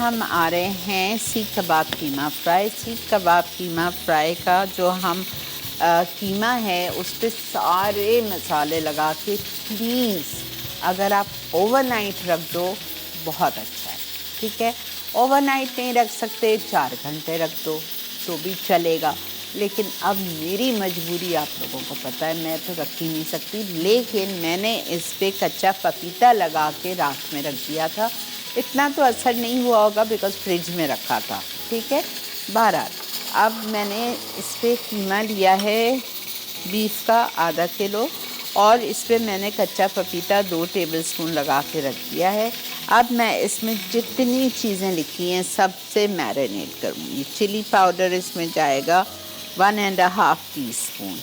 हम आ रहे हैं सीख कबाब कीमा फ्राई। सीख कबाब कीमा फ्राई का जो हम कीमा है उस पर सारे मसाले लगा के प्लीज़ अगर आप ओवरनाइट रख दो बहुत अच्छा है, ठीक है। ओवरनाइट नहीं रख सकते, 4 घंटे रख दो तो भी चलेगा, लेकिन अब मेरी मजबूरी आप लोगों को पता है, मैं तो रख ही नहीं सकती। लेकिन मैंने इस पर कच्चा पपीता लगा के रात में रख दिया था। इतना तो असर नहीं हुआ होगा बिकॉज़ फ्रिज में रखा था, ठीक है। बहरहाल अब मैंने इस पर कीमा लिया है बीफ का आधा किलो, और इस पर मैंने कच्चा पपीता 2 टेबलस्पून लगा के रख दिया है। अब मैं इसमें जितनी चीज़ें लिखी हैं सबसे मैरिनेट करूँगी। चिली पाउडर इसमें जाएगा 1.5 टीस्पून,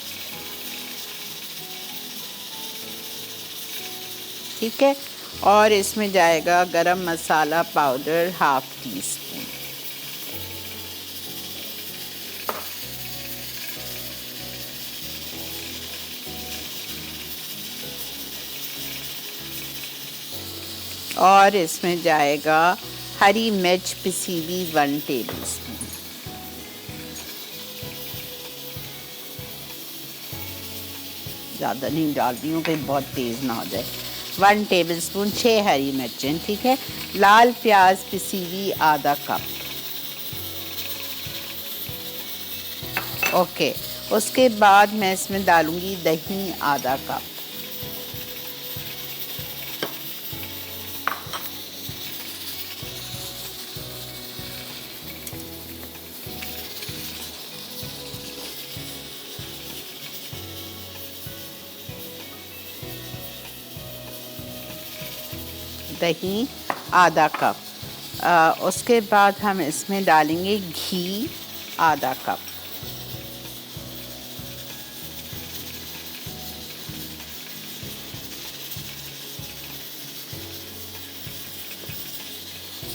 ठीक है। और इसमें जाएगा गरम मसाला पाउडर 1/2 टीस्पून। और इसमें जाएगा हरी मिर्च पिसी हुई 1 टेबलस्पून। ज़्यादा नहीं डाल रही हूँ कहीं बहुत तेज़ ना हो जाए। 1 टेबलस्पून 6 हरी मिर्चें, ठीक है। लाल प्याज पिसी हुई आधा कप, ओके। उसके बाद मैं इसमें डालूँगी दही आधा कप, दही आधा कप। उसके बाद हम इसमें डालेंगे घी आधा कप,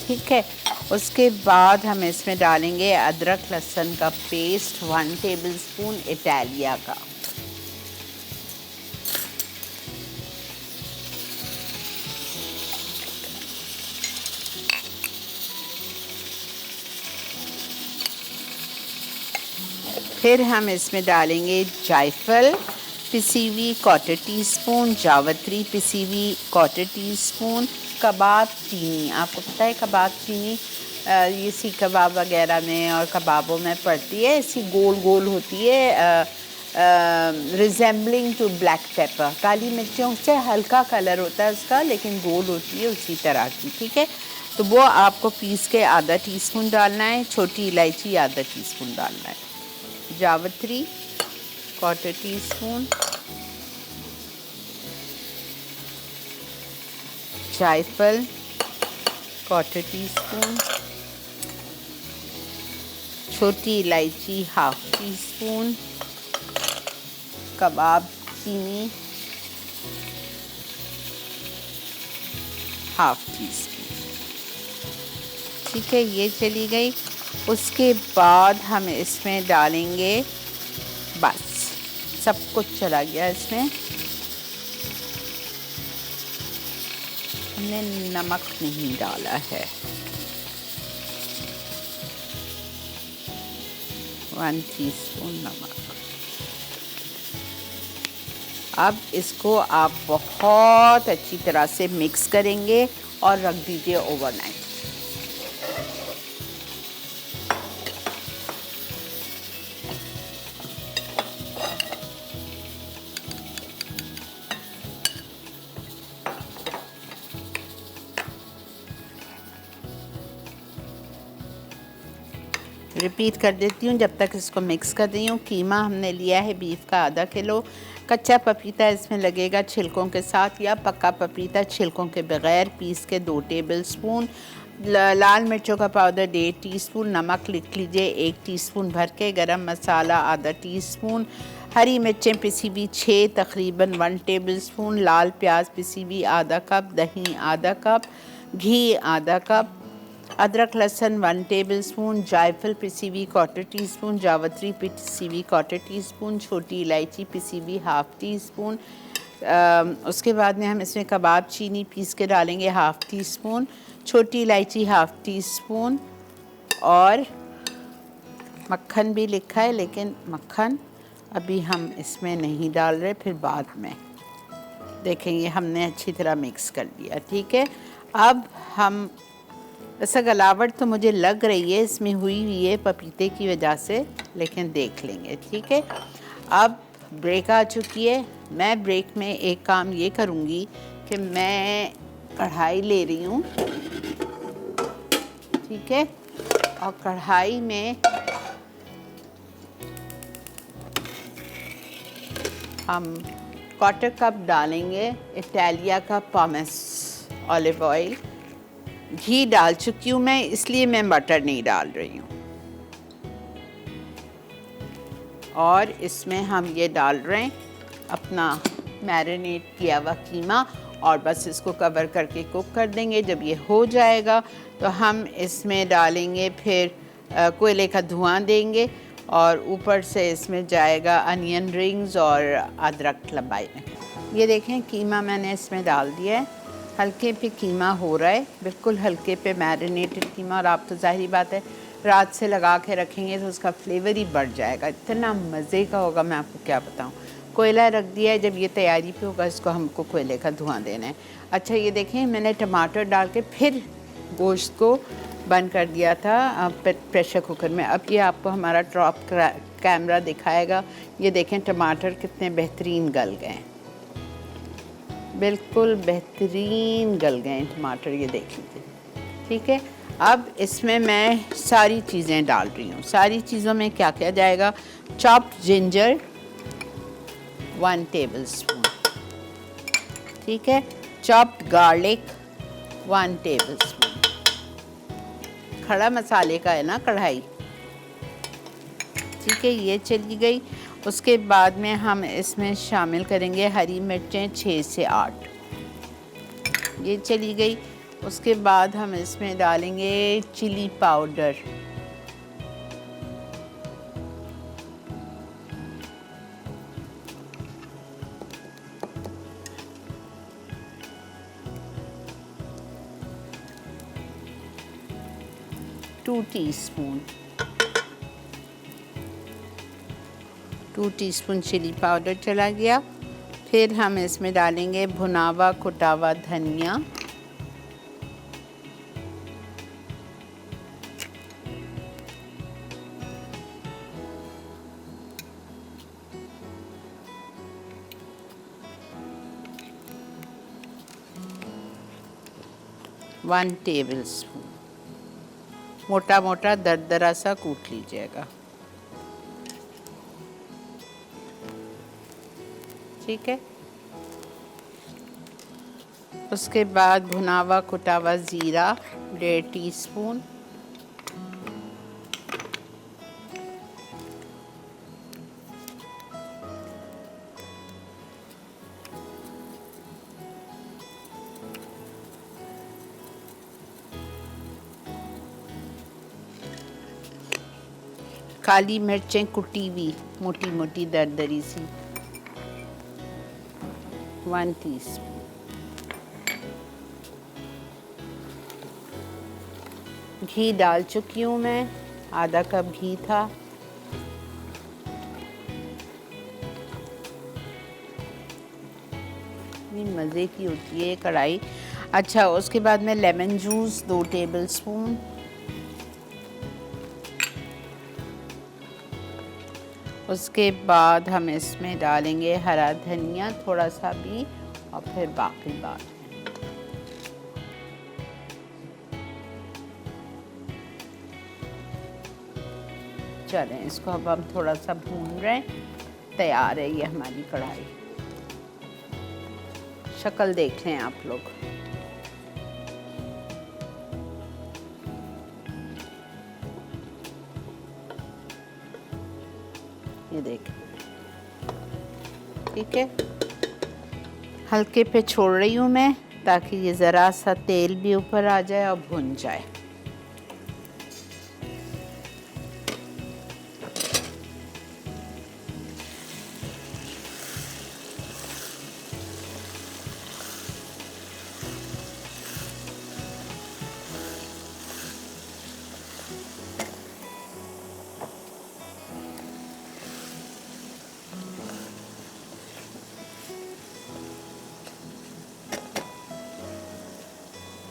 ठीक है। उसके बाद हम इसमें डालेंगे अदरक लहसुन का पेस्ट 1 टेबलस्पून इटालिया का, फिर हम इसमें डालेंगे जायफल पिसी हुई 1/4 टीस्पून, जावित्री पिसी हुई 1/4 टीस्पून, कबाब चीनी। आपको पता है कबाब चीनी ये सीख कबाब वगैरह में और कबाबों में पड़ती है, ऐसी गोल गोल होती है, रिजेंबलिंग टू ब्लैक पेपर। काली मिर्चों से हल्का कलर होता है उसका, लेकिन गोल होती है उसी तरह की, ठीक है। तो वो आपको पीस के आधा टीस्पून डालना है। छोटी इलायची आधा टीस्पून डालना है, जावित्री 1/4 टीस्पून, जायफल 1/4 टीस्पून, छोटी इलायची 1/2 टीस्पून, कबाब चीनी 1/2 टीस्पून, ठीक है। ये चली गई। उसके बाद हम इसमें डालेंगे, बस सब कुछ चला गया इसमें। हमने नमक नहीं डाला है, 1 टीस्पून नमक। अब इसको आप बहुत अच्छी तरह से मिक्स करेंगे और रख दीजिए ओवरनाइट। रिपीट कर देती हूँ जब तक इसको मिक्स कर रही हूँ। कीमा हमने लिया है बीफ का आधा किलो, कच्चा पपीता इसमें लगेगा छिलकों के साथ, या पक्का पपीता छिलकों के बगैर पीस के 2 टेबलस्पून, लाल मिर्चों का पाउडर 1.5 टीस्पून, नमक लिख लीजिए 1 टीस्पून भर के, गरम मसाला आधा टीस्पून, हरी मिर्चें पिसी हुई 6 तकरीबन 1 टेबलस्पून, लाल प्याज पिसी हुई आधा कप, दही आधा कप, घी आधा कप, अदरक लहसुन 1 टेबलस्पून, जायफल पिसी हुई 1/4 टीस्पून, जावित्री पिसी हुई 1/4 टीस्पून, छोटी इलायची पिसी हुई 1/2 टीस्पून। उसके बाद में हम इसमें कबाब चीनी पीस के डालेंगे 1/2 टीस्पून, छोटी इलायची हाफ टी स्पून, और मक्खन भी लिखा है लेकिन मक्खन अभी हम इसमें नहीं डाल रहे, फिर बाद में देखेंगे। हमने अच्छी तरह मिक्स कर दिया, ठीक है। अब हम, ऐसा गलावट तो मुझे लग रही है इसमें हुई है पपीते की वजह से, लेकिन देख लेंगे, ठीक है। अब ब्रेक आ चुकी है। मैं ब्रेक में एक काम ये करूँगी कि मैं कढ़ाई ले रही हूँ, ठीक है, और कढ़ाई में हम क्वार्टर कप डालेंगे इटालिया का पॉमेस ऑलिव ऑयल। घी डाल चुकी हूँ मैं, इसलिए मैं बटर नहीं डाल रही हूँ। और इसमें हम ये डाल रहे हैं अपना मैरिनेट किया हुआ कीमा, और बस इसको कवर करके कुक कर देंगे। जब ये हो जाएगा तो हम इसमें डालेंगे, फिर कोयले का धुआं देंगे, और ऊपर से इसमें जाएगा अनियन रिंग्स और अदरक लंबाई में। ये देखें कीमा मैंने इसमें डाल दिया है। हल्के पे कीमा हो रहा है, बिल्कुल हल्के पे मैरिनेटेड कीमा। और आप तो जाहिर बात है रात से लगा के रखेंगे तो उसका फ्लेवर ही बढ़ जाएगा, इतना मज़े का होगा, मैं आपको क्या बताऊँ। कोयला रख दिया है, जब ये तैयारी पे होगा इसको हमको कोयले का धुआं देना है। अच्छा ये देखें मैंने टमाटर डाल के फिर गोश्त को बंद कर दिया था प्रेशर कुकर में। अब ये आपको हमारा टॉप कैमरा दिखाएगा। ये देखें टमाटर कितने बेहतरीन गल गए हैं, बिल्कुल बेहतरीन गल गए हैं टमाटर, ये देख लीजिए, ठीक है। अब इसमें मैं सारी चीज़ें डाल रही हूँ। सारी चीज़ों में क्या क्या जाएगा? चॉप्ड जिंजर 1 टेबलस्पून, ठीक है। Chopped garlic 1 tablespoon. खड़ा मसाले का है ना कढ़ाई, ठीक है, ये चली गई। उसके बाद में हम इसमें शामिल करेंगे हरी मिर्चें 6 से 8, ये चली गई। उसके बाद हम इसमें डालेंगे chilli powder, two teaspoon chilli powder चला गया। फिर हम इसमें डालेंगे भुनावा कुटावा धनिया, वन टेबलस्पून। मोटा मोटा दरदरा सा कूट लीजिएगा, ठीक है। उसके बाद भुनावा कुटावा ज़ीरा 1.5 टीस्पून, काली मिर्चें कुटी हुई मोटी मोटी दरदरी सी 1 टीस्पून, घी डाल चुकी हूँ मैं, आधा कप घी था। मज़े की होती है कढ़ाई। अच्छा उसके बाद में लेमन जूस 2 टेबलस्पून, उसके बाद हम इसमें डालेंगे हरा धनिया थोड़ा सा भी, और फिर बाकी बात चलें। इसको अब हम थोड़ा सा भून रहे हैं। तैयार है ये हमारी कढ़ाई। शक्ल देख लें आप लोग, ये देखें, ठीक है। हल्के पे छोड़ रही हूँ मैं ताकि ये ज़रा सा तेल भी ऊपर आ जाए और भुन जाए।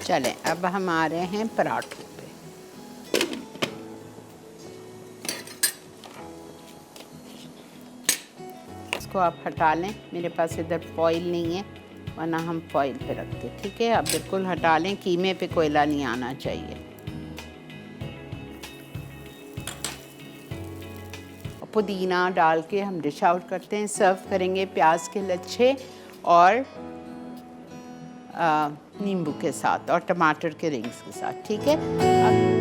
चलें, अब हम आ रहे हैं पराठों पे। इसको आप हटा लें, मेरे पास इधर फॉइल नहीं है, वरना हम फॉइल पे रखते। ठीक है, आप बिल्कुल हटा लें, कीमे पे कोयला नहीं आना चाहिए। पुदीना डाल के हम डिश आउट करते हैं, सर्व करेंगे प्याज के लच्छे और नींबू के साथ और टमाटर के रिंग्स के साथ। ठीक है।